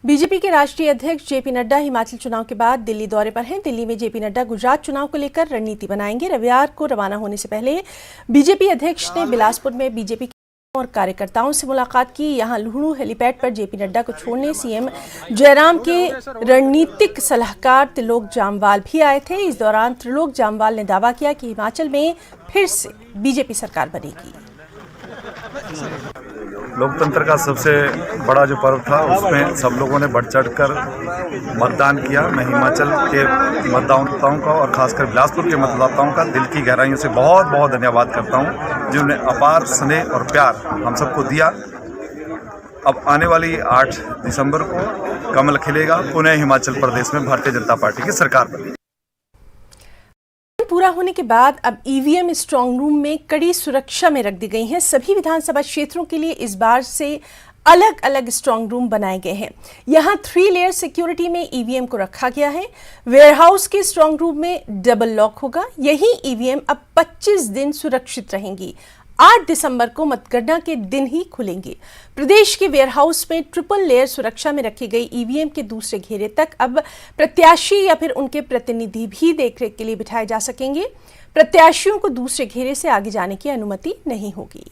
BJP के राष्ट्रीय अध्यक्ष जेपी नड्डा हिमाचल चुनाव के बाद दिल्ली दौरे पर हैं। दिल्ली में जेपी नड्डा गुजरात चुनाव को लेकर रणनीति बनाएंगे। रविवार को रवाना होने से पहले बीजेपी अध्यक्ष ने बिलासपुर में बीजेपी और कार्यकर्ताओं से मुलाकात की। यहां लुहणु हेलीपैड पर जेपी नड्डा को छोड़ने सीएम जयराम के रणनीतिक सलाहकार त्रिलोक जामवाल भी आए थे। इस दौरान त्रिलोक जामवाल ने दावा किया कि हिमाचल में फिर से बीजेपी सरकार बनेगी। लोकतंत्र का सबसे बड़ा जो पर्व था उसमें सब लोगों ने बढ़ चढ़कर मतदान किया। मैं हिमाचल के मतदाताओं का और खासकर बिलासपुर के मतदाताओं का दिल की गहराइयों से बहुत बहुत धन्यवाद करता हूं, जिन्होंने अपार स्नेह और प्यार हम सबको दिया। अब आने वाली 8 दिसंबर को कमल खिलेगा, पुनः हिमाचल प्रदेश में भारतीय जनता पार्टी की सरकार बनेगी। पूरा होने के बाद अब ईवीएम स्ट्रांग रूम में कड़ी सुरक्षा में रख दी गई हैं। सभी विधानसभा क्षेत्रों के लिए इस बार से अलग अलग स्ट्रांग रूम बनाए गए हैं। यहां 3 लेयर सिक्योरिटी में ईवीएम को रखा गया है। वेयरहाउस के स्ट्रांग रूम में डबल लॉक होगा। यही ईवीएम अब 25 दिन सुरक्षित रहेंगी। 8 दिसंबर को मतगणना के दिन ही खुलेंगी। प्रदेश के वेयरहाउस में ट्रिपल लेयर सुरक्षा में रखी गई ईवीएम के दूसरे घेरे तक अब प्रत्याशी या फिर उनके प्रतिनिधि भी देखरेख के लिए बिठाए जा सकेंगे। प्रत्याशियों को दूसरे घेरे से आगे जाने की अनुमति नहीं होगी।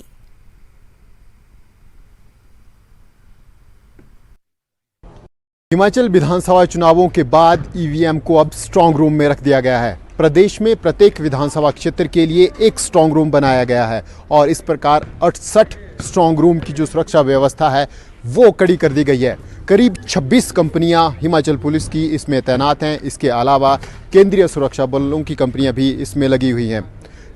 हिमाचल विधानसभा चुनावों के बाद ईवीएम को अब स्ट्रांग रूम में रख दिया गया है। प्रदेश में प्रत्येक विधानसभा क्षेत्र के लिए एक स्ट्रांग रूम बनाया गया है और इस प्रकार 68 स्ट्रांग रूम की जो सुरक्षा व्यवस्था है वो कड़ी कर दी गई है। करीब 26 कंपनियां हिमाचल पुलिस की इसमें तैनात हैं। इसके अलावा केंद्रीय सुरक्षा बलों की कंपनियां भी इसमें लगी हुई हैं।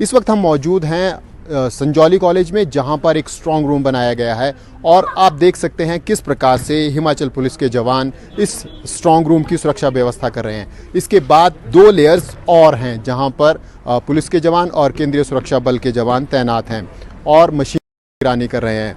इस वक्त हम मौजूद हैं संजौली कॉलेज में, जहां पर एक स्ट्रांग रूम बनाया गया है और आप देख सकते हैं किस प्रकार से हिमाचल पुलिस के जवान इस स्ट्रांग रूम की सुरक्षा व्यवस्था कर रहे हैं। इसके बाद 2 लेयर्स और हैं जहां पर पुलिस के जवान और केंद्रीय सुरक्षा बल के जवान तैनात हैं और मशीन निगरानी कर रहे हैं।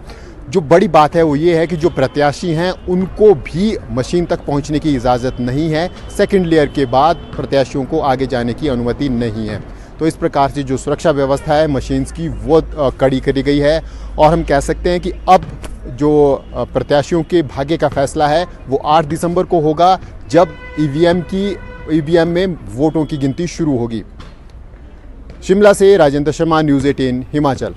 जो बड़ी बात है वो ये है कि जो प्रत्याशी हैं उनको भी मशीन तक पहुंचने की इजाज़त नहीं है। सेकेंड लेयर के बाद प्रत्याशियों को आगे जाने की अनुमति नहीं है। तो इस प्रकार से जो सुरक्षा व्यवस्था है मशीन्स की वो कड़ी करी गई है और हम कह सकते हैं कि अब जो प्रत्याशियों के भाग्य का फैसला है वो 8 दिसंबर को होगा, जब ईवीएम में वोटों की गिनती शुरू होगी। शिमला से राजेंद्र शर्मा, न्यूज़ 18 हिमाचल।